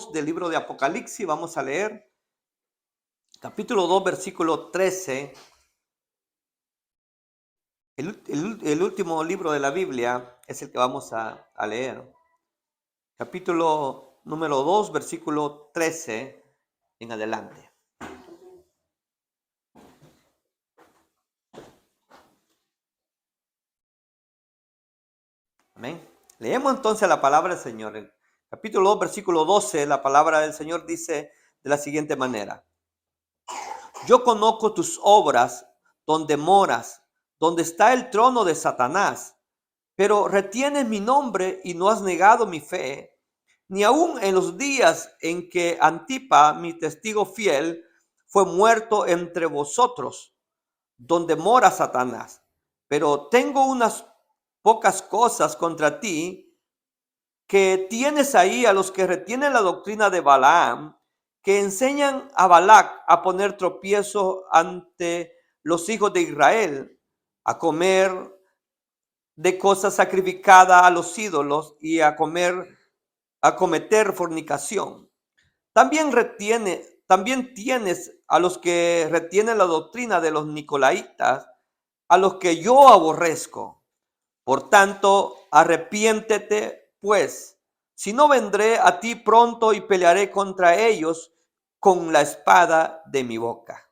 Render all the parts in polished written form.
2 del libro de Apocalipsis. Vamos a leer capítulo 2, versículo 13. El último libro de la Biblia es el que vamos a leer. Capítulo número 2, versículo 13 en adelante. Amén. Leemos entonces la palabra del Señor. El capítulo 2, versículo 12, la palabra del Señor dice de la siguiente manera: yo conozco tus obras, donde moras, donde está el trono de Satanás, pero retienes mi nombre y no has negado mi fe, ni aun en los días en que Antipa, mi testigo fiel, fue muerto entre vosotros, donde mora Satanás. Pero tengo unas pocas cosas contra ti, que tienes ahí a los que retienen la doctrina de Balaam, que enseñan a Balac a poner tropiezo ante los hijos de Israel, a comer de cosas sacrificadas a los ídolos y a cometer fornicación. También tienes a los que retienen la doctrina de los nicolaitas, a los que yo aborrezco. Por tanto, arrepiéntete, pues, si no, vendré a ti pronto y pelearé contra ellos con la espada de mi boca.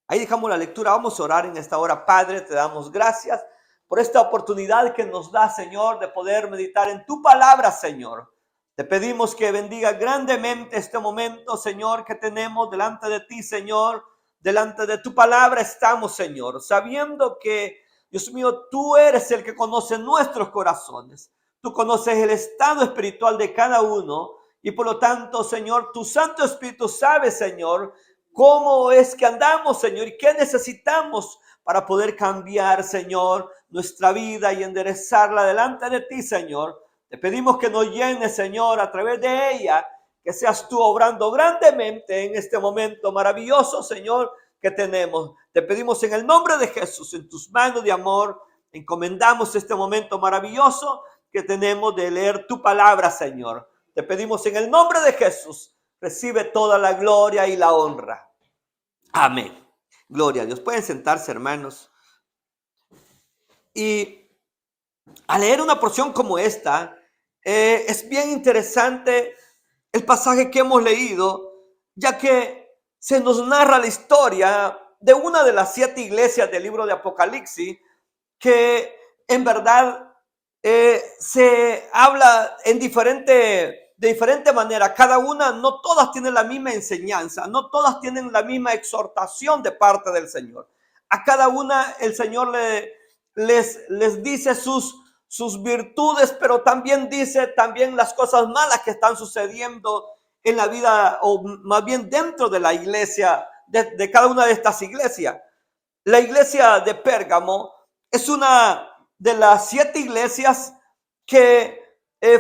Ahí dejamos la lectura. Vamos a orar en esta hora. Padre, te damos gracias por esta oportunidad que nos da, Señor, de poder meditar en tu palabra, Señor. Te pedimos que bendiga grandemente este momento, Señor, que tenemos delante de ti, Señor. Delante de tu palabra estamos, Señor, sabiendo que, Dios mío, tú eres el que conoce nuestros corazones. Tú conoces el estado espiritual de cada uno y por lo tanto, Señor, tu Santo Espíritu sabe, Señor, cómo es que andamos, Señor, y qué necesitamos para poder cambiar, Señor, nuestra vida y enderezarla delante de ti, Señor. Te pedimos que nos llenes, Señor, a través de ella, que seas tú obrando grandemente en este momento maravilloso, Señor, que tenemos. Te pedimos en el nombre de Jesús, en tus manos de amor, encomendamos este momento maravilloso que tenemos de leer tu palabra, Señor. Te pedimos en el nombre de Jesús, recibe toda la gloria y la honra. Amén. Gloria a Dios. Pueden sentarse, hermanos. Y al leer una porción como esta, es bien interesante el pasaje que hemos leído, ya que se nos narra la historia de una de las 7 iglesias del libro de Apocalipsis, que en verdad se habla de diferente manera. Cada una, no todas tienen la misma enseñanza, no todas tienen la misma exhortación de parte del Señor. A cada una el Señor les dice sus virtudes, pero también dice las cosas malas que están sucediendo en la vida, o más bien dentro de la iglesia, de cada una de estas iglesias. La iglesia de Pérgamo es una de las 7 iglesias que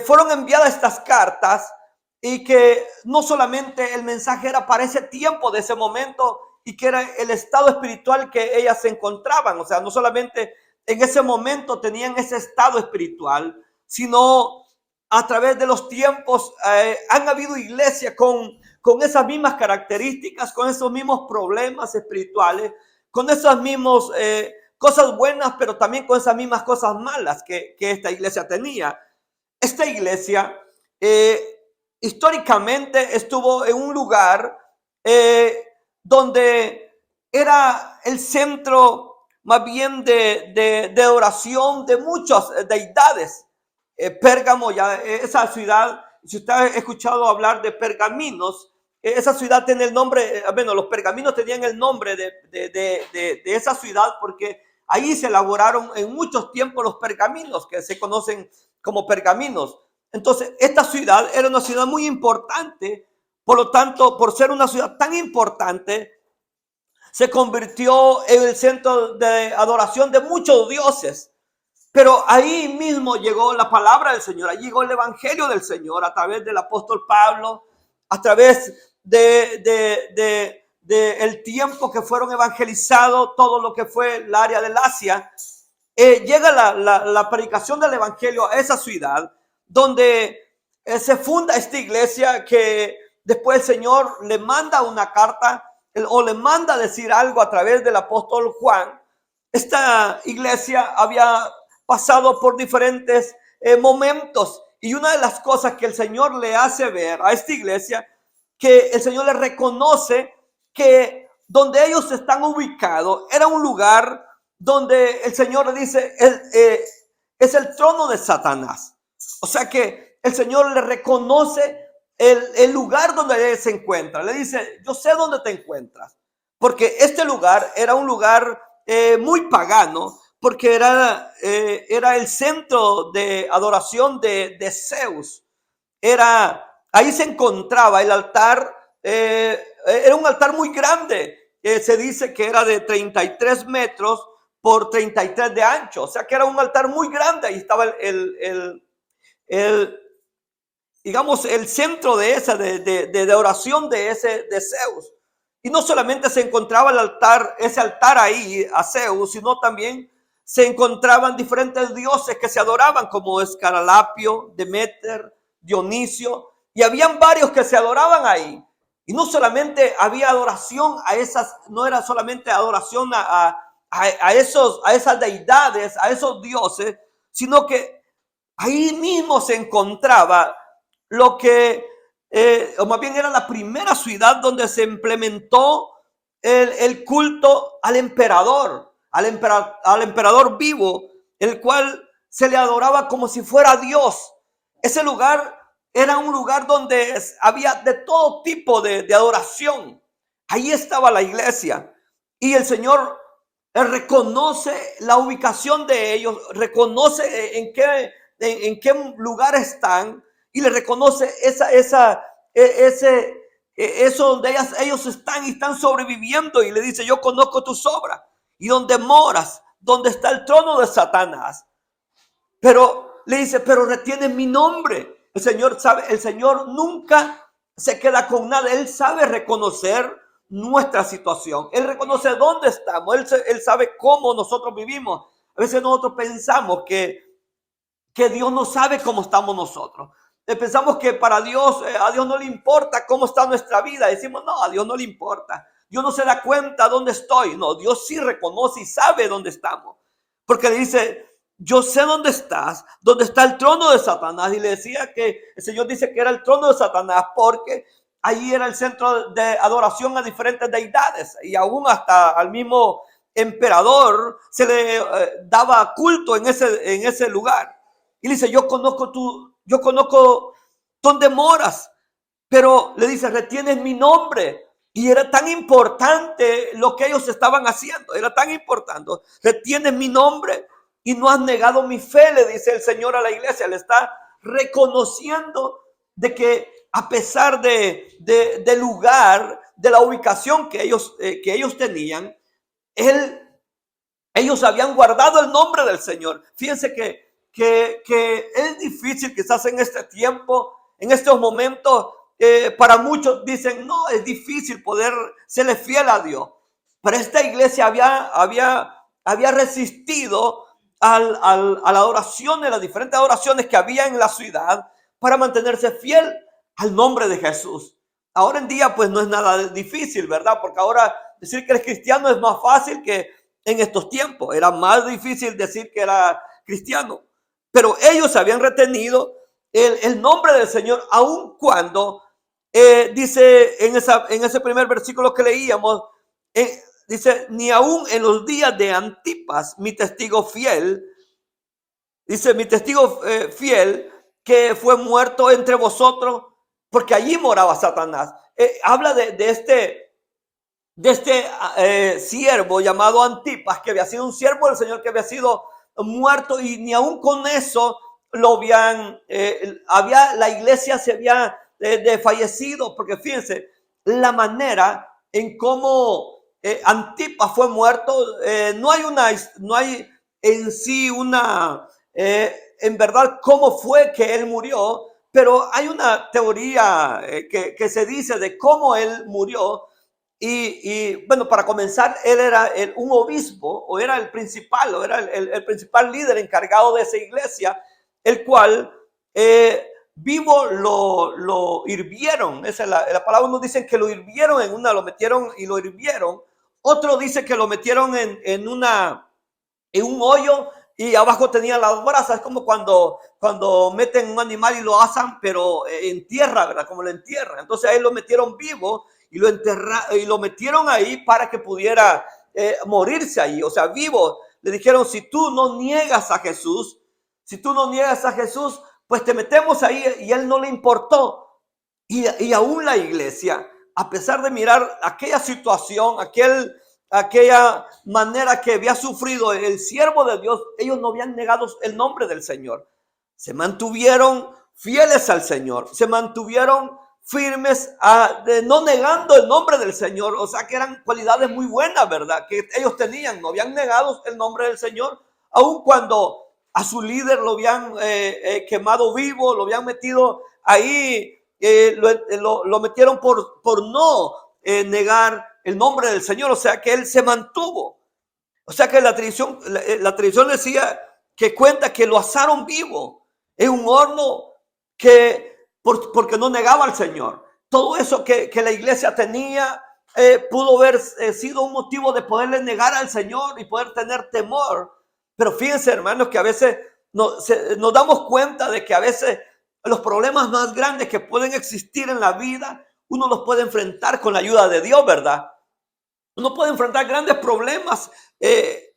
fueron enviadas estas cartas, y que no solamente el mensaje era para ese tiempo de ese momento, y que era el estado espiritual que ellas se encontraban. O sea, no solamente en ese momento tenían ese estado espiritual, sino a través de los tiempos han habido iglesias con esas mismas características, con esos mismos problemas espirituales, con esas mismas cosas buenas, pero también con esas mismas cosas malas que esta iglesia tenía. Esta iglesia históricamente estuvo en un lugar donde era el centro más bien de oración de muchas deidades. Pérgamo, ya esa ciudad, si usted ha escuchado hablar de pergaminos, esa ciudad tiene el nombre, bueno, los pergaminos tenían el nombre de esa ciudad porque ahí se elaboraron en muchos tiempos los pergaminos que se conocen como pergaminos. Entonces, esta ciudad era una ciudad muy importante. Por lo tanto, por ser una ciudad tan importante, se convirtió en el centro de adoración de muchos dioses. Pero ahí mismo llegó la palabra del Señor, ahí llegó el evangelio del Señor a través del apóstol Pablo, a través de el tiempo que fueron evangelizados todo lo que fue el área del Asia. Llega la predicación del evangelio a esa ciudad donde se funda esta iglesia que después el Señor le manda una carta o le manda decir algo a través del apóstol Juan. Esta iglesia había pasado por diferentes momentos, y una de las cosas que el Señor le hace ver a esta iglesia, que el Señor le reconoce que donde ellos están ubicados era un lugar donde el Señor le dice es el trono de Satanás. O sea que el Señor le reconoce el lugar donde él se encuentra. Le dice, yo sé dónde te encuentras, porque este lugar era un lugar muy pagano, porque era el centro de adoración de Zeus. Ahí se encontraba el altar, era un altar muy grande. Se dice que era de 33 metros por 33 de ancho, o sea que era un altar muy grande. Ahí estaba digamos, el centro de esa, de oración de Zeus. Y no solamente se encontraba ese altar ahí a Zeus, sino también se encontraban diferentes dioses que se adoraban, como Escaralapio, Demeter, Dionisio, y habían varios que se adoraban ahí. Y no solamente había adoración a esas, no era solamente adoración a esas deidades, a esos dioses, sino que ahí mismo se encontraba lo que, o más bien era la primera ciudad donde se implementó el culto al emperador vivo, el cual se le adoraba como si fuera Dios. Ese lugar era un lugar donde había de todo tipo de adoración. Ahí estaba la iglesia, y el Señor reconoce la ubicación de ellos, reconoce en qué lugar están, y le reconoce eso donde ellos están y están sobreviviendo, y le dice, yo conozco tus obras y donde moras, donde está el trono de Satanás. Pero le dice, pero retienes mi nombre. El Señor sabe, el Señor nunca se queda con nada. Él sabe reconocer nuestra situación. Él reconoce dónde estamos. Él sabe cómo nosotros vivimos. A veces nosotros pensamos que Dios no sabe cómo estamos nosotros. Pensamos que para Dios, a Dios no le importa cómo está nuestra vida. Decimos, no, a Dios no le importa. Dios no se da cuenta dónde estoy. No, Dios sí reconoce y sabe dónde estamos. Porque le dice, yo sé dónde estás, dónde está el trono de Satanás. Y le decía que el Señor dice que era el trono de Satanás porque ahí era el centro de adoración a diferentes deidades. Y aún hasta al mismo emperador se le daba culto en ese lugar. Y le dice, yo conozco dónde moras, pero le dice, retienes mi nombre. Y era tan importante lo que ellos estaban haciendo, era tan importante. Retienes mi nombre y no has negado mi fe, le dice el Señor a la iglesia. Le está reconociendo de que a pesar del lugar, de la ubicación que ellos tenían, ellos habían guardado el nombre del Señor. Fíjense que es difícil quizás en este tiempo, en estos momentos, para muchos dicen, no, es difícil poder serle fiel a Dios. Pero esta iglesia había resistido a la adoración, de las diferentes adoraciones que había en la ciudad, para mantenerse fiel al nombre de Jesús. Ahora en día pues no es nada difícil, ¿verdad? Porque ahora decir que eres cristiano es más fácil que en estos tiempos. Era más difícil decir que era cristiano. Pero ellos habían retenido el nombre del Señor, aun cuando dice en ese primer versículo que leíamos, dice, ni aun en los días de Antipas, mi testigo fiel, dice, mi testigo fiel, que fue muerto entre vosotros, porque allí moraba Satanás. Habla de este siervo llamado Antipas, que había sido un siervo del Señor, que había sido muerto, y ni aún con eso lo habían, la iglesia se había fallecido, porque fíjense la manera en cómo Antipas fue muerto. No hay en sí en verdad cómo fue que él murió, pero hay una teoría que se dice de cómo él murió. Y bueno, para comenzar, él era un obispo, o era el principal, o era el principal líder encargado de esa iglesia, el cual vivo lo hirvieron. Esa es la palabra. Unos dicen que lo hirvieron en una, lo metieron y lo hirvieron. Otro dice que lo metieron en un hoyo y abajo tenían las brasas. Es como cuando meten un animal y lo asan, pero en tierra, ¿verdad? Como lo entierran. Entonces ahí lo metieron vivo y y lo metieron ahí para que pudiera morirse ahí, o sea, vivo. Le dijeron, si tú no niegas a Jesús, pues te metemos ahí, y él no le importó. Y aún la iglesia, a pesar de mirar aquella situación, aquella manera que había sufrido el siervo de Dios, ellos no habían negado el nombre del Señor. Se mantuvieron fieles al Señor, se mantuvieron firmes, no negando el nombre del Señor. O sea que eran cualidades muy buenas, ¿verdad? Que ellos tenían, no habían negado el nombre del Señor, aun cuando a su líder lo habían quemado vivo, lo habían metido ahí, lo metieron por no negar el nombre del Señor. O sea que él se mantuvo. O sea que la tradición decía, que cuenta que lo asaron vivo en un horno porque no negaba al Señor. Todo eso que la iglesia tenía pudo haber sido un motivo de poderle negar al Señor y poder tener temor. Pero fíjense, hermanos, que a veces nos damos cuenta de que a veces los problemas más grandes que pueden existir en la vida, uno los puede enfrentar con la ayuda de Dios, ¿verdad? Uno puede enfrentar grandes problemas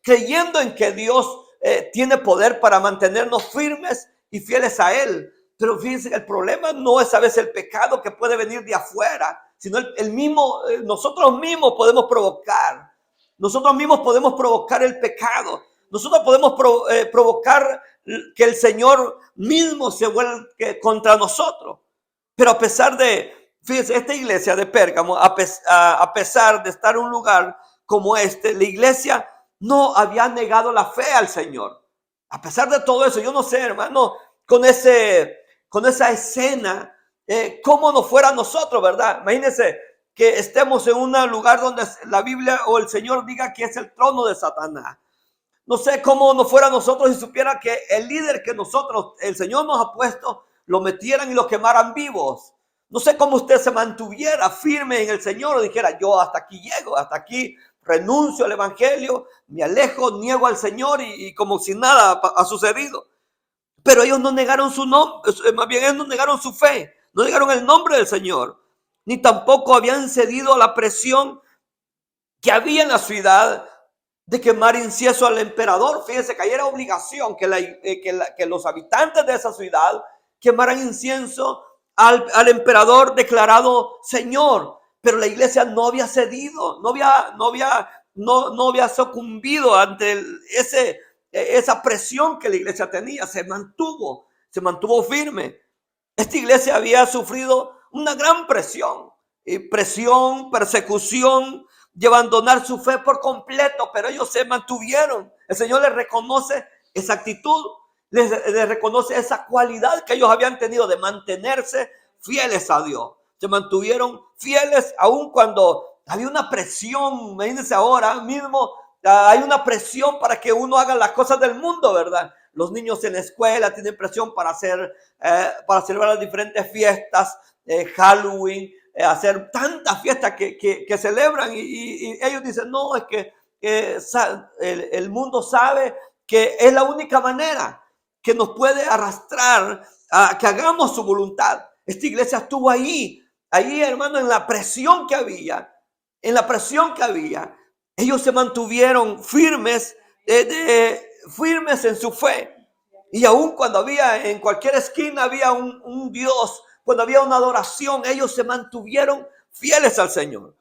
creyendo en que Dios tiene poder para mantenernos firmes y fieles a Él. Pero fíjense, el problema no es a veces el pecado que puede venir de afuera, sino el mismo, nosotros mismos podemos provocar. Nosotros mismos podemos provocar el pecado. Nosotros podemos provocar que el Señor mismo se vuelva contra nosotros. Pero a pesar de, fíjense, esta iglesia de Pérgamo, a pesar de estar en un lugar como este, la iglesia no había negado la fe al Señor. A pesar de todo eso, yo no sé, hermano, con esa escena, cómo no fuera nosotros, ¿verdad? Imagínense que estemos en un lugar donde la Biblia o el Señor diga que es el trono de Satanás. No sé cómo no fuera nosotros si supiera que el líder que el Señor nos ha puesto, lo metieran y lo quemaran vivos. No sé cómo usted se mantuviera firme en el Señor o dijera, yo hasta aquí llego, hasta aquí renuncio al evangelio, me alejo, niego al Señor y como si nada ha sucedido. Pero ellos no negaron su nombre, más bien ellos no negaron su fe, no negaron el nombre del Señor, ni tampoco habían cedido a la presión que había en la ciudad de quemar incienso al emperador. Fíjense que ahí era obligación que los habitantes de esa ciudad quemaran incienso al emperador declarado Señor. Pero la iglesia no había cedido, no había sucumbido ante esa presión que la iglesia tenía. Se mantuvo firme. Esta iglesia había sufrido una gran presión, persecución, de abandonar su fe por completo, pero ellos se mantuvieron. El Señor les reconoce esa actitud, les reconoce esa cualidad que ellos habían tenido de mantenerse fieles a Dios. Se mantuvieron fieles aun cuando había una presión. Imagínense ahora mismo, hay una presión para que uno haga las cosas del mundo, ¿verdad? Los niños en la escuela tienen presión para celebrar las diferentes fiestas, Halloween, hacer tantas fiestas que celebran y ellos dicen, no, es que el mundo sabe que es la única manera que nos puede arrastrar a que hagamos su voluntad. Esta iglesia estuvo ahí, hermano, en la presión que había, ellos se mantuvieron firmes, firmes en su fe. Y aun cuando en cualquier esquina había un Dios, cuando había una adoración, ellos se mantuvieron fieles al Señor.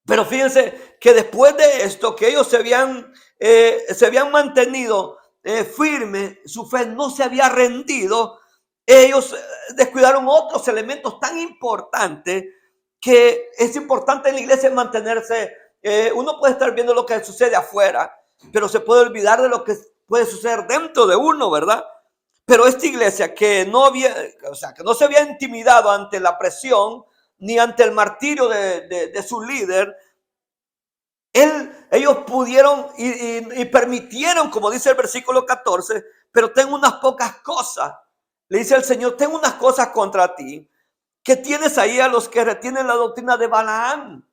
Pero fíjense que después de esto, que ellos se habían mantenido firmes, su fe no se había rendido, ellos descuidaron otros elementos tan importantes, que es importante en la iglesia mantenerse. Uno puede estar viendo lo que sucede afuera, pero se puede olvidar de lo que puede suceder dentro de uno, ¿verdad? Pero esta iglesia que no se había intimidado ante la presión ni ante el martirio de su líder, ellos pudieron y permitieron, como dice el versículo 14, pero tengo unas pocas cosas. Le dice el Señor, tengo unas cosas contra ti, que tienes ahí a los que retienen la doctrina de Balaam.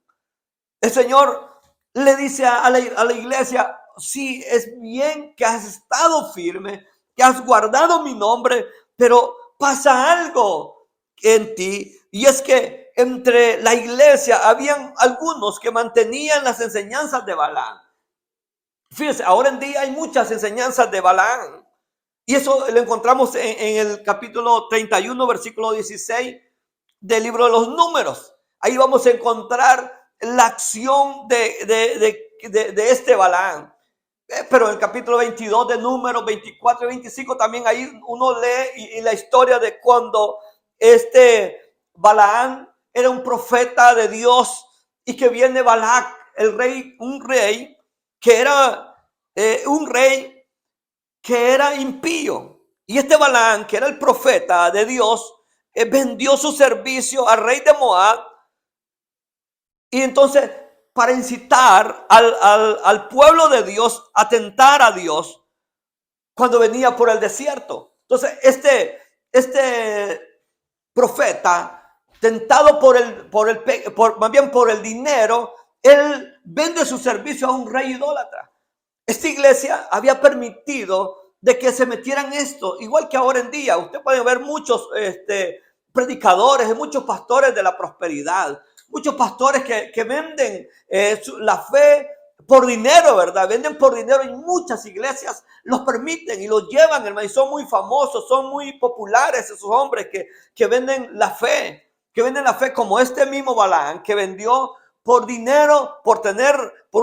El Señor le dice a la iglesia, sí, es bien que has estado firme, que has guardado mi nombre, pero pasa algo en ti, y es que entre la iglesia habían algunos que mantenían las enseñanzas de Balaam. Fíjense, ahora en día hay muchas enseñanzas de Balaam, y eso lo encontramos en el capítulo 31, versículo 16 del libro de los Números. Ahí vamos a encontrar la acción de este Balaam. Pero en el capítulo 22 de Números 24 y 25 también ahí uno lee y la historia de cuando este Balaam era un profeta de Dios y que viene Balac, el rey, un rey que era impío. Y este Balaam, que era el profeta de Dios, vendió su servicio al rey de Moab. Y entonces, para incitar al pueblo de Dios a tentar a Dios cuando venía por el desierto. Entonces, este profeta, tentado más bien por el dinero, él vende su servicio a un rey idólatra. Esta iglesia había permitido de que se metieran esto, igual que ahora en día. Usted puede ver muchos predicadores, muchos pastores de la prosperidad, muchos pastores que venden la fe por dinero, ¿verdad? Venden por dinero, y muchas iglesias los permiten y los llevan, hermano, y son muy famosos, son muy populares esos hombres que venden la fe, como este mismo Balaam, que vendió por dinero, por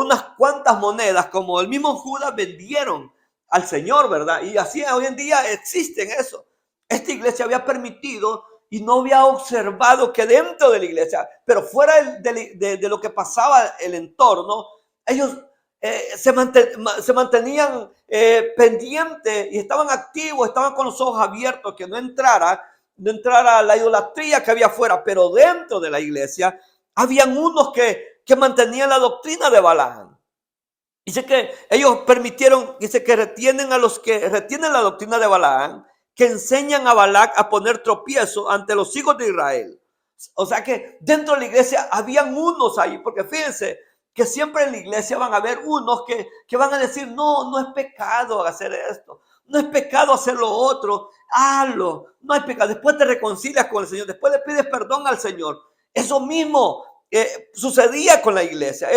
unas cuantas monedas, como el mismo Judas vendieron al Señor, ¿verdad? Y así hoy en día existen eso. Esta iglesia había permitido y no había observado que dentro de la iglesia, pero fuera de lo que pasaba el entorno, ellos se mantenían pendientes y estaban activos, estaban con los ojos abiertos, que no entrara la idolatría que había afuera, pero dentro de la iglesia habían unos que mantenían la doctrina de Balaam. Dice que ellos permitieron, dice que retienen a los que retienen la doctrina de Balaam, que enseñan a Balac a poner tropiezo ante los hijos de Israel. O sea que dentro de la iglesia habían unos ahí, porque fíjense que siempre en la iglesia van a haber unos que van a decir, no es pecado hacer esto, no es pecado hacer lo otro, hazlo, no hay pecado. Después te reconcilias con el Señor, después le pides perdón al Señor. Eso mismo sucedía con la iglesia.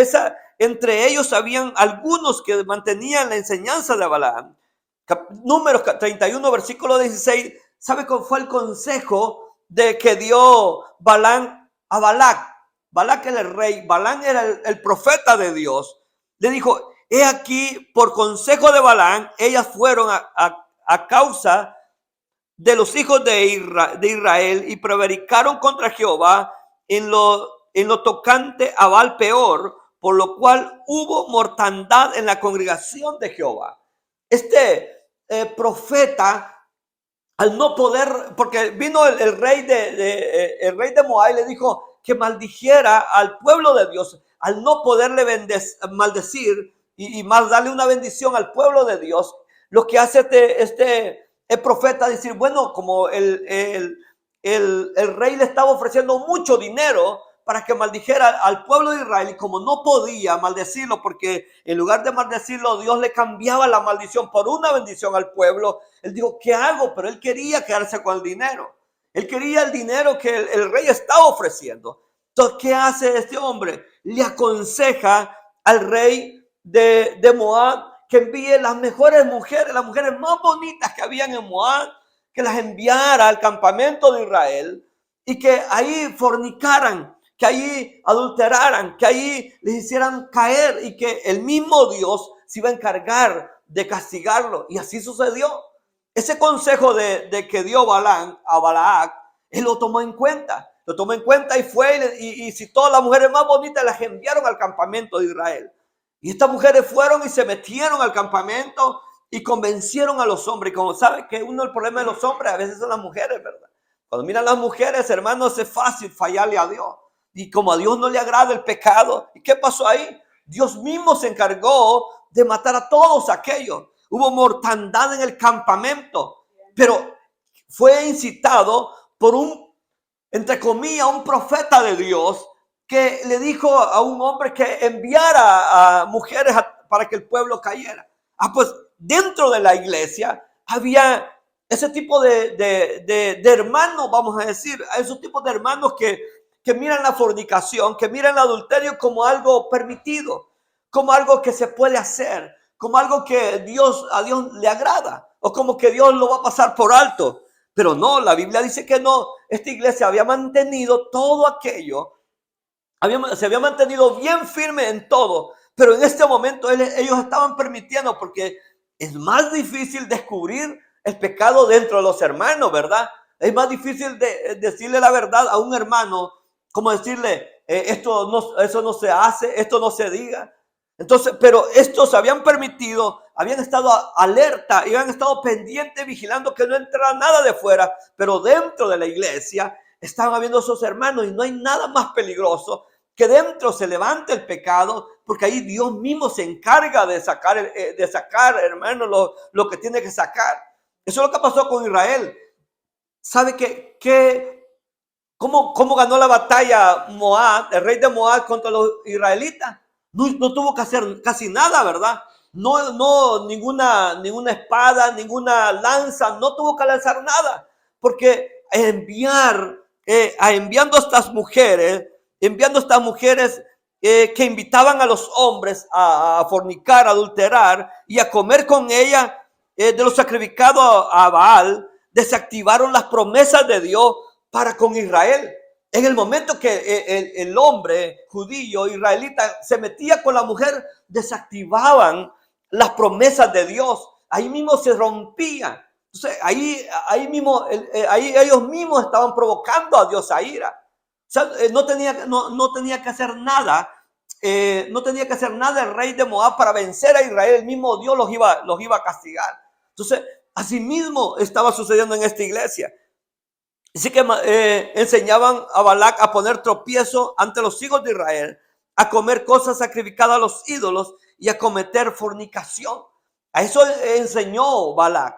Entre ellos habían algunos que mantenían la enseñanza de Balaam. Números 31, versículo 16. ¿Sabe cuál fue el consejo que dio Balaam a Balac? Balac era el rey, Balaam era el profeta de Dios. Le dijo, he aquí, por consejo de Balaam, ellas fueron a causa de los hijos de Israel y prevaricaron contra Jehová en lo tocante a Baal peor, por lo cual hubo mortandad en la congregación de Jehová. Este profeta, al no poder, porque vino el rey de Moab y le dijo que maldijera al pueblo de Dios, al no poderle maldecir y más darle una bendición al pueblo de Dios, lo que hace el profeta decir, bueno, como el rey le estaba ofreciendo mucho dinero para que maldijera al pueblo de Israel, y como no podía maldecirlo, porque en lugar de maldecirlo, Dios le cambiaba la maldición por una bendición al pueblo, él dijo, ¿qué hago? Pero él quería quedarse con el dinero. Él quería el dinero que el rey estaba ofreciendo. Entonces, ¿qué hace este hombre? Le aconseja al rey de Moab que envíe las mejores mujeres, las mujeres más bonitas que habían en Moab, que las enviara al campamento de Israel y que ahí fornicaran, que ahí adulteraran, que ahí les hicieran caer y que el mismo Dios se iba a encargar de castigarlo. Y así sucedió. Ese consejo de que dio Balaam a Balac, él lo tomó en cuenta. Lo tomó en cuenta y fue y citó a las mujeres más bonitas, las enviaron al campamento de Israel. Y estas mujeres fueron y se metieron al campamento y convencieron a los hombres. Y como saben que uno el problema de los hombres a veces son las mujeres, ¿verdad? Cuando miran las mujeres, hermanos, es fácil fallarle a Dios. Y como a Dios no le agrada el pecado, ¿y qué pasó ahí? Dios mismo se encargó de matar a todos aquellos. Hubo mortandad en el campamento. Pero fue incitado por entre comillas, un profeta de Dios que le dijo a un hombre que enviara a mujeres para que el pueblo cayera. Pues dentro de la iglesia había ese tipo de hermanos, vamos a decir, esos tipos de hermanos que miran la fornicación, que miran el adulterio como algo permitido, como algo que se puede hacer, como algo que a Dios le agrada, o como que Dios lo va a pasar por alto. Pero no, la Biblia dice que no. Esta iglesia había mantenido todo aquello, se había mantenido bien firme en todo, pero en este momento ellos estaban permitiendo, porque es más difícil descubrir el pecado dentro de los hermanos, ¿verdad? Es más difícil decirle la verdad a un hermano, como decirle, eso no se hace, esto no se diga. Entonces, pero estos habían permitido, habían estado alerta y habían estado pendientes, vigilando que no entrara nada de fuera, pero dentro de la iglesia estaban habiendo esos hermanos, y no hay nada más peligroso que dentro se levante el pecado, porque ahí Dios mismo se encarga de sacar, hermano, lo que tiene que sacar. Eso es lo que pasó con Israel. ¿Sabe cómo ganó la batalla Moab, el rey de Moab, contra los israelitas? No tuvo que hacer casi nada, ¿verdad? No, ninguna espada, ninguna lanza, no tuvo que lanzar nada, porque enviando estas mujeres que invitaban a los hombres a fornicar, a adulterar y a comer con ella de lo sacrificado a Baal, desactivaron las promesas de Dios para con Israel. En el momento que el hombre judío, israelita, se metía con la mujer, desactivaban las promesas de Dios. Ahí mismo se rompía. Entonces, ahí ellos mismos estaban provocando a Dios a ira. O sea, no tenía que hacer nada. No tenía que hacer nada el rey de Moab para vencer a Israel. El mismo Dios los iba a castigar. Entonces, así mismo estaba sucediendo en esta iglesia. Así que enseñaban a Balac a poner tropiezo ante los hijos de Israel, a comer cosas sacrificadas a los ídolos y a cometer fornicación. A eso enseñó Balac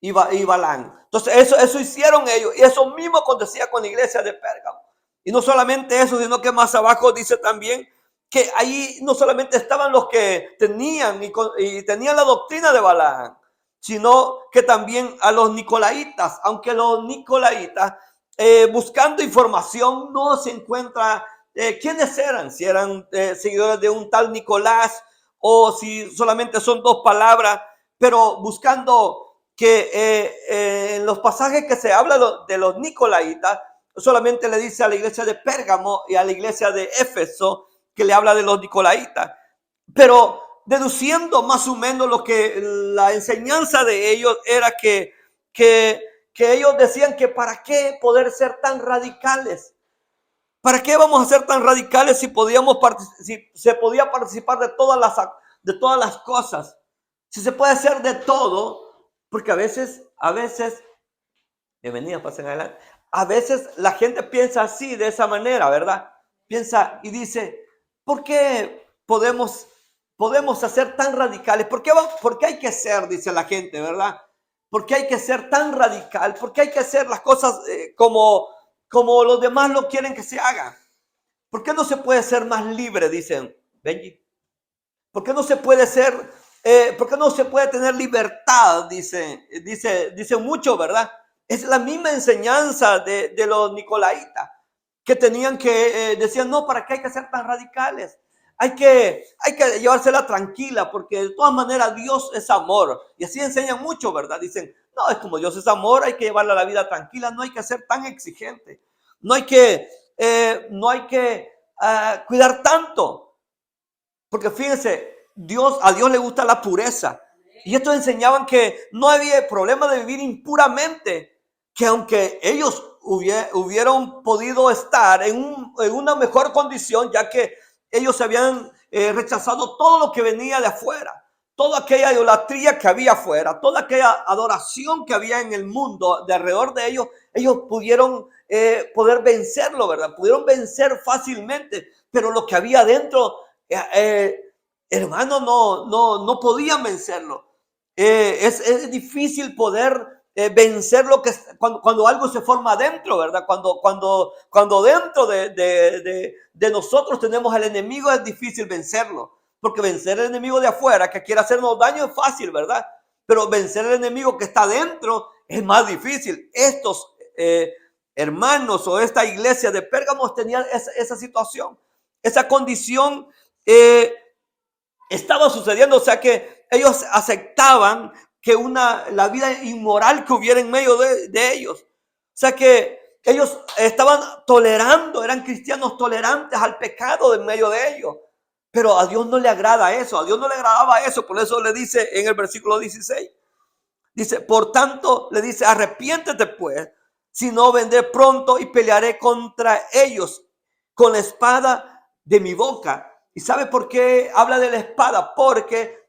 y Balán. Entonces eso hicieron ellos, y eso mismo acontecía con la iglesia de Pérgamo. Y no solamente eso, sino que más abajo dice también que ahí no solamente estaban los que tenían la doctrina de Balaam, sino que también a los nicolaitas, aunque los nicolaitas, buscando información, no se encuentra quiénes eran, si eran seguidores de un tal Nicolás, o si solamente son dos palabras, pero buscando que en los pasajes que se habla de los nicolaitas, solamente le dice a la iglesia de Pérgamo y a la iglesia de Éfeso que le habla de los nicolaitas, pero deduciendo más o menos lo que la enseñanza de ellos era que ellos decían que para qué poder ser tan radicales. ¿Para qué vamos a ser tan radicales si se podía participar de todas las cosas? Si se puede hacer de todo, porque a veces, bienvenidos, pasen adelante. A veces la gente piensa así, de esa manera, ¿verdad? Piensa y dice, ¿por qué podemos hacer tan radicales? ¿Por qué hay que ser, dice la gente, ¿verdad? ¿Por qué hay que ser tan radical? ¿Por qué hay que hacer las cosas como los demás lo quieren que se haga? ¿Por qué no se puede ser más libre? Dicen, Benji. ¿Por qué no se puede por qué no se puede tener libertad? Dice mucho, ¿verdad? Es la misma enseñanza de los nicolaitas, que decían, no, ¿para qué hay que ser tan radicales? Hay que llevársela tranquila, porque de todas maneras Dios es amor. Y así enseñan mucho, ¿verdad? Dicen, no, es como Dios es amor, hay que llevarla la vida tranquila, no hay que ser tan exigente, no hay que cuidar tanto. Porque fíjense, a Dios le gusta la pureza. Y estos enseñaban que no había problema de vivir impuramente, que aunque ellos hubieran podido estar en una mejor condición, ya que ellos habían rechazado todo lo que venía de afuera, toda aquella idolatría que había afuera, toda aquella adoración que había en el mundo de alrededor de ellos pudieron poder vencerlo, ¿verdad? Pudieron vencer fácilmente, pero lo que había dentro, hermano, no podían vencerlo. Es difícil poder vencer lo que cuando algo se forma adentro, ¿verdad? Cuando dentro de nosotros tenemos al enemigo, es difícil vencerlo. Porque vencer al enemigo de afuera que quiere hacernos daño es fácil, ¿verdad? Pero vencer al enemigo que está dentro es más difícil. Estos hermanos o esta iglesia de Pérgamo tenían esa situación, esa condición estaba sucediendo. O sea que ellos aceptaban que la vida inmoral que hubiera en medio de ellos. O sea que ellos estaban tolerando, eran cristianos tolerantes al pecado en medio de ellos. Pero a Dios no le agrada eso, a Dios no le agradaba eso. Por eso le dice en el versículo 16, dice, por tanto, le dice, arrepiéntete pues, si no vendré pronto y pelearé contra ellos con la espada de mi boca. ¿Y sabe por qué habla de la espada? Porque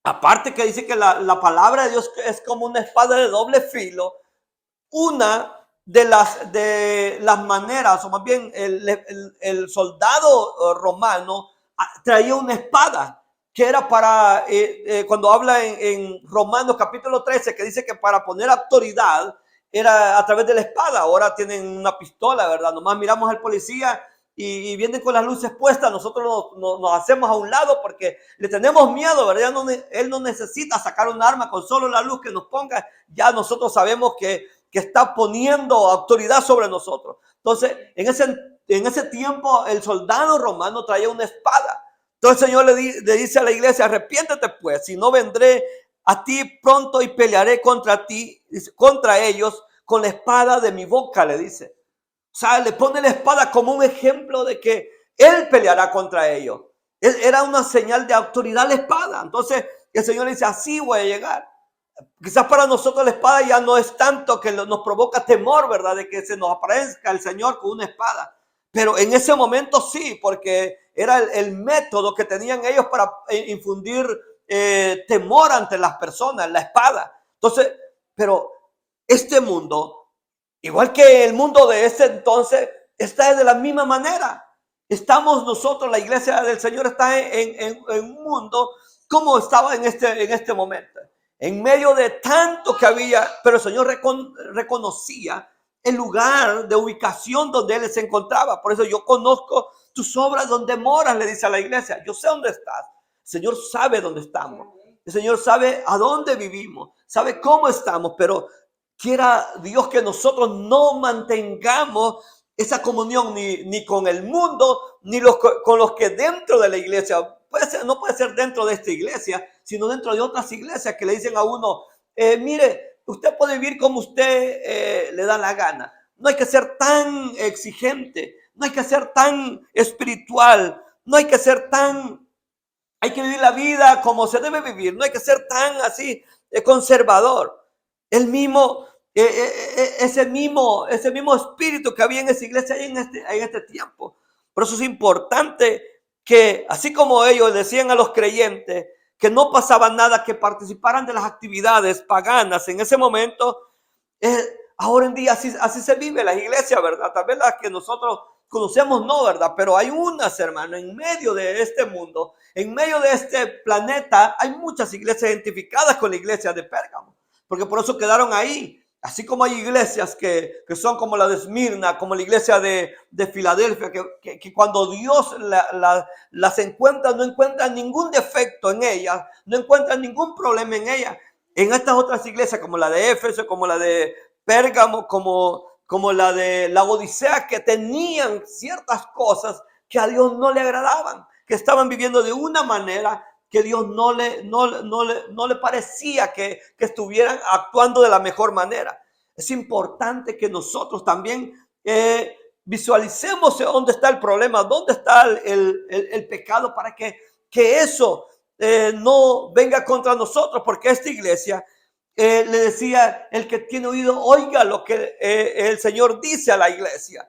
aparte que dice que la palabra de Dios es como una espada de doble filo, una de las maneras, o más bien el soldado romano traía una espada que era para, cuando habla en Romanos capítulo 13, que dice que para poner autoridad era a través de la espada. Ahora tienen una pistola, ¿verdad? Nomás miramos al policía y vienen con las luces puestas, nosotros nos hacemos a un lado porque le tenemos miedo, ¿verdad? Él no necesita sacar un arma, con solo la luz que nos ponga, ya nosotros sabemos que está poniendo autoridad sobre nosotros. Entonces, en ese tiempo, el soldado romano traía una espada. Entonces el Señor le dice a la iglesia, arrepiéntete pues, si no vendré a ti pronto y pelearé contra ti, contra ellos, con la espada de mi boca, le dice. O sea, le pone la espada como un ejemplo de que él peleará contra ellos. Era una señal de autoridad la espada. Entonces el Señor le dice, así voy a llegar. Quizás para nosotros la espada ya no es tanto que nos provoca temor, ¿verdad? De que se nos aparezca el Señor con una espada. Pero en ese momento sí, porque era el método que tenían ellos para infundir temor ante las personas, la espada. Entonces, pero este mundo, igual que el mundo de ese entonces, está de la misma manera. Estamos nosotros, la iglesia del Señor está en un mundo como estaba en este momento. En medio de tanto que había, pero el Señor reconocía el lugar de ubicación donde Él se encontraba. Por eso yo conozco tus obras donde moras, le dice a la iglesia. Yo sé dónde estás. El Señor sabe dónde estamos. El Señor sabe a dónde vivimos, sabe cómo estamos, pero quiera Dios que nosotros no mantengamos esa comunión ni con el mundo, ni con los que dentro de la iglesia, no puede ser dentro de esta iglesia, sino dentro de otras iglesias que le dicen a uno, mire, usted puede vivir como usted le da la gana. No hay que ser tan exigente, no hay que ser tan espiritual, no hay que ser tan, hay que vivir la vida como se debe vivir, no hay que ser tan así conservador. El mismo, ese mismo espíritu que había en esa iglesia en este tiempo. Por eso es importante que, así como ellos decían a los creyentes que no pasaba nada, que participaran de las actividades paganas en ese momento, ahora en día así se vive la iglesia, ¿verdad? Tal vez las que nosotros conocemos no, ¿verdad? Pero hay unas, hermano, en medio de este mundo, en medio de este planeta, hay muchas iglesias identificadas con la iglesia de Pérgamo, porque por eso quedaron ahí. Así como hay iglesias que son como la de Esmirna, como la iglesia de Filadelfia, que cuando Dios las encuentra, no encuentran ningún defecto en ellas, no encuentran ningún problema en ellas. En estas otras iglesias, como la de Éfeso, como la de Pérgamo, como la de la Odisea, que tenían ciertas cosas que a Dios no le agradaban, que estaban viviendo de una manera que Dios no le parecía que estuvieran actuando de la mejor manera. Es importante que nosotros también visualicemos dónde está el problema, dónde está el pecado, para que eso no venga contra nosotros, porque esta iglesia le decía, el que tiene oído, oiga lo que el Señor dice a la iglesia.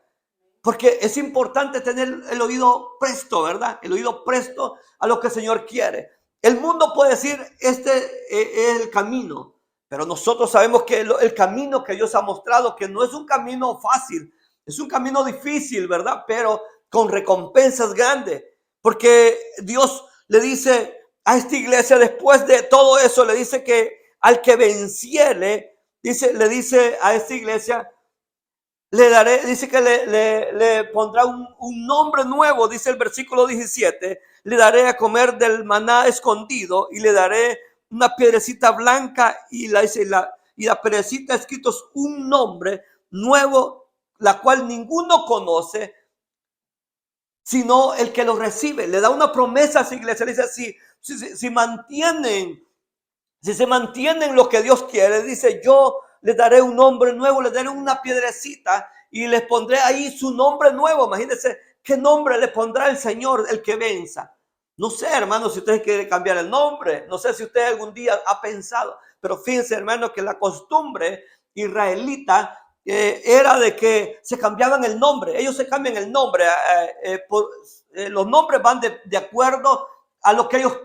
Porque es importante tener el oído presto, ¿verdad? El oído presto a lo que el Señor quiere. El mundo puede decir, este es el camino, pero nosotros sabemos que el camino que Dios ha mostrado, que no es un camino fácil, es un camino difícil, ¿verdad? Pero con recompensas grandes, porque Dios le dice a esta iglesia, después de todo eso, le dice que al que venciere, le dice a esta iglesia, le daré, dice que le pondrá un nombre nuevo, dice el versículo 17, le daré a comer del maná escondido y le daré una piedrecita blanca y la piedrecita escrito un nombre nuevo, la cual ninguno conoce, sino el que lo recibe. Le da una promesa a esa iglesia, le dice, si mantienen, si se mantienen lo que Dios quiere, dice, yo les daré un nombre nuevo, les daré una piedrecita y les pondré ahí su nombre nuevo. Imagínense qué nombre le pondrá el Señor, el que venza. No sé, hermano, si ustedes quieren cambiar el nombre, no sé si usted algún día ha pensado, pero fíjense, hermano, que la costumbre israelita era de que se cambiaban el nombre. Ellos se cambian el nombre. Los nombres van de acuerdo a lo que ellos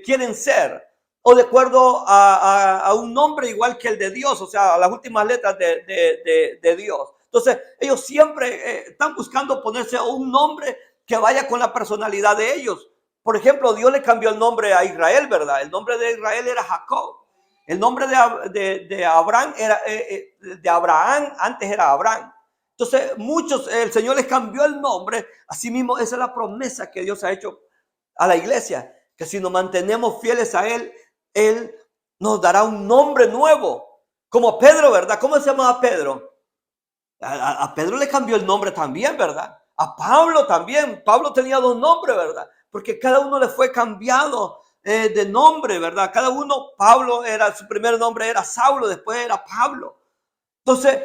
quieren ser, o de acuerdo a un nombre igual que el de Dios, o sea, a las últimas letras de Dios. Entonces, ellos siempre están buscando ponerse un nombre que vaya con la personalidad de ellos. Por ejemplo, Dios le cambió el nombre a Israel, ¿verdad? El nombre de Israel era Jacob. El nombre de Abraham era de Abraham, antes era Abraham. Entonces, el Señor les cambió el nombre. Asimismo, esa es la promesa que Dios ha hecho a la iglesia, que si nos mantenemos fieles a Él, Él nos dará un nombre nuevo. Como Pedro, ¿verdad? ¿Cómo se llamaba Pedro? A Pedro le cambió el nombre también, ¿verdad? A Pablo también. Pablo tenía dos nombres, ¿verdad? Porque cada uno le fue cambiado de nombre, ¿verdad? Cada uno, su primer nombre era Saulo, después era Pablo. Entonces,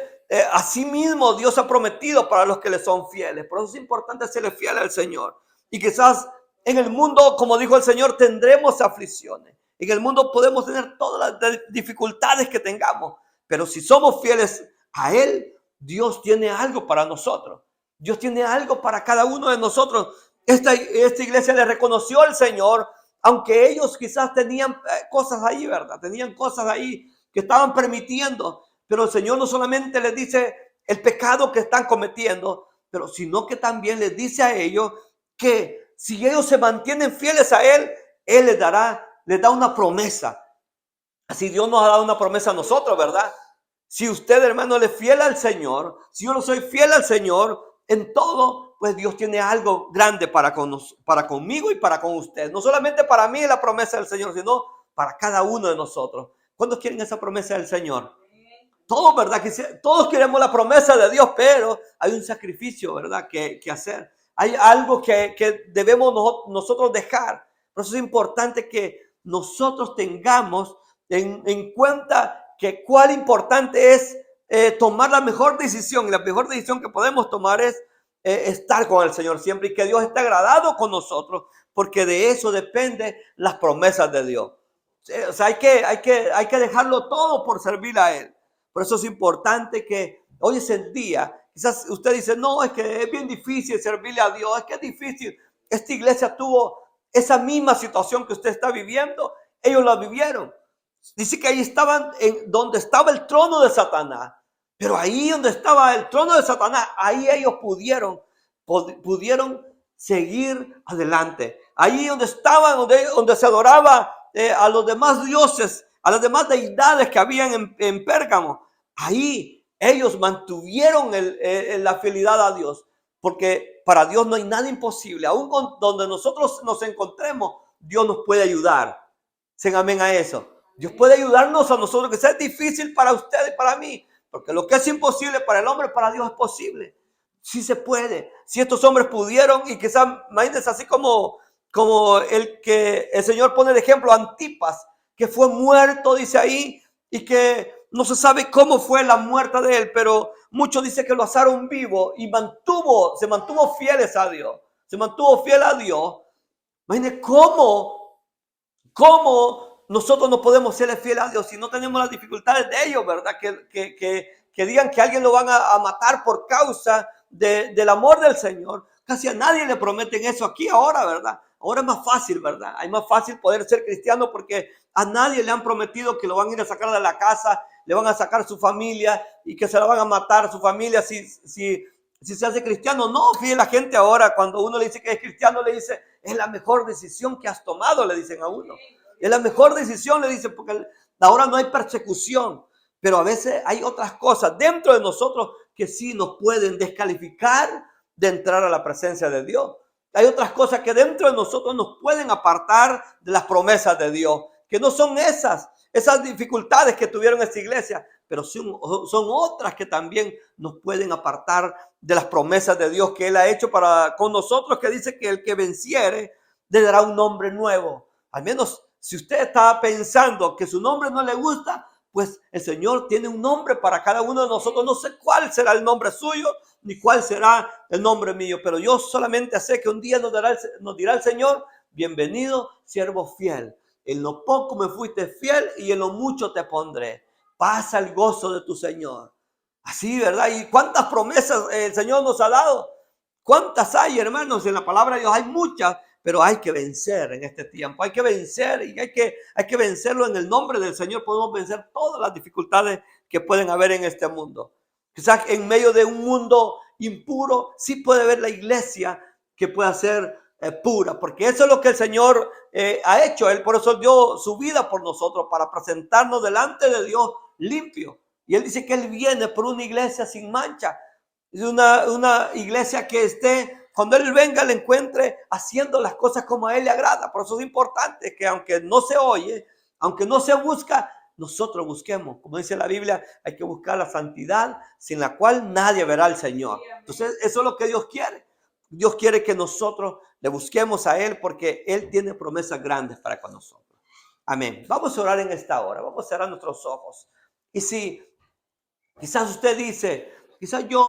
así mismo Dios ha prometido para los que le son fieles. Por eso es importante serle fiel al Señor. Y quizás en el mundo, como dijo el Señor, tendremos aflicciones. En el mundo podemos tener todas las dificultades que tengamos. Pero si somos fieles a Él, Dios tiene algo para nosotros. Dios tiene algo para cada uno de nosotros. Esta iglesia le reconoció al Señor, aunque ellos quizás tenían cosas ahí, ¿verdad? Tenían cosas ahí que estaban permitiendo. Pero el Señor no solamente les dice el pecado que están cometiendo, pero sino que también les dice a ellos que si ellos se mantienen fieles a Él, Él les da una promesa. Así Dios nos ha dado una promesa a nosotros, ¿verdad? Si usted, hermano, le es fiel al Señor, si yo no soy fiel al Señor en todo, pues Dios tiene algo grande para conmigo y para con usted. No solamente para mí es la promesa del Señor, sino para cada uno de nosotros. ¿Cuántos quieren esa promesa del Señor? Todos, ¿verdad? Todos queremos la promesa de Dios, pero hay un sacrificio, ¿verdad? Que hacer. Hay algo que debemos nosotros dejar. Por eso es importante que nosotros tengamos en cuenta que cuál importante es tomar la mejor decisión. Y la mejor decisión que podemos tomar es estar con el Señor siempre y que Dios esté agradado con nosotros, porque de eso dependen las promesas de Dios. O sea, hay que dejarlo todo por servir a Él. Por eso es importante que hoy es el día. Quizás usted dice, no, es que es bien difícil servirle a Dios, es que es difícil. Esta iglesia tuvo esa misma situación que usted está viviendo, ellos la vivieron. Dice que ahí estaban donde estaba el trono de Satanás, pero ahí donde estaba el trono de Satanás, ahí ellos pudieron seguir adelante. Ahí donde estaban, donde se adoraba a los demás dioses, a las demás deidades que habían en Pérgamo, ahí ellos mantuvieron la fidelidad a Dios, porque para Dios no hay nada imposible. Aún donde nosotros nos encontremos, Dios nos puede ayudar. Dicen amén a eso. Dios puede ayudarnos a nosotros, que sea difícil para usted y para mí, porque lo que es imposible para el hombre, para Dios es posible. Sí se puede. Si estos hombres pudieron, y quizás, imagínense, así como el que el Señor pone de ejemplo, Antipas, que fue muerto, dice ahí, y que no se sabe cómo fue la muerte de él, pero muchos dicen que lo asaron vivo y se mantuvo fieles a Dios. Se mantuvo fiel a Dios. Imagínense cómo nosotros no podemos serle fieles a Dios si no tenemos las dificultades de ellos, ¿verdad? Que digan que alguien lo van a matar por causa del amor del Señor. Casi a nadie le prometen eso aquí ahora, ¿verdad? Ahora es más fácil, ¿verdad? Es más fácil poder ser cristiano porque a nadie le han prometido que lo van a ir a sacar de la casa, le van a sacar su familia y que se la van a matar a su familia si se hace cristiano. No, fíjate, la gente ahora cuando uno le dice que es cristiano le dice, es la mejor decisión que has tomado, le dicen a uno. Es la mejor decisión, le dicen, porque ahora no hay persecución. Pero a veces hay otras cosas dentro de nosotros que sí nos pueden descalificar de entrar a la presencia de Dios. Hay otras cosas que dentro de nosotros nos pueden apartar de las promesas de Dios, que no son esas dificultades que tuvieron esta iglesia, pero son otras que también nos pueden apartar de las promesas de Dios que Él ha hecho con nosotros, que dice que el que venciere le dará un nombre nuevo. Al menos si usted está pensando que su nombre no le gusta, pues el Señor tiene un nombre para cada uno de nosotros. No sé cuál será el nombre suyo, ni cuál será el nombre mío, pero yo solamente sé que un día nos dirá el Señor: bienvenido, siervo fiel. En lo poco me fuiste fiel y en lo mucho te pondré. Pasa el gozo de tu Señor. Así, ¿verdad? ¿Y cuántas promesas el Señor nos ha dado? ¿Cuántas hay, hermanos? En la palabra de Dios hay muchas, pero hay que vencer en este tiempo. Hay que vencer y hay que vencerlo en el nombre del Señor. Podemos vencer todas las dificultades que pueden haber en este mundo. Quizás en medio de un mundo impuro, sí puede haber la iglesia que pueda ser pura, porque eso es lo que el Señor ha hecho. Él por eso dio su vida por nosotros, para presentarnos delante de Dios limpio. Y Él dice que Él viene por una iglesia sin mancha, una iglesia que esté, cuando Él venga, le encuentre haciendo las cosas como a Él le agrada. Por eso es importante que, aunque no se oye, aunque no se busca, nosotros busquemos. Como dice la Biblia, hay que buscar la santidad, sin la cual nadie verá al Señor. Entonces, eso es lo que Dios quiere. Dios quiere que nosotros le busquemos a Él, porque Él tiene promesas grandes para con nosotros. Amén. Vamos a orar en esta hora. Vamos a cerrar nuestros ojos. Y si quizás usted dice, quizás yo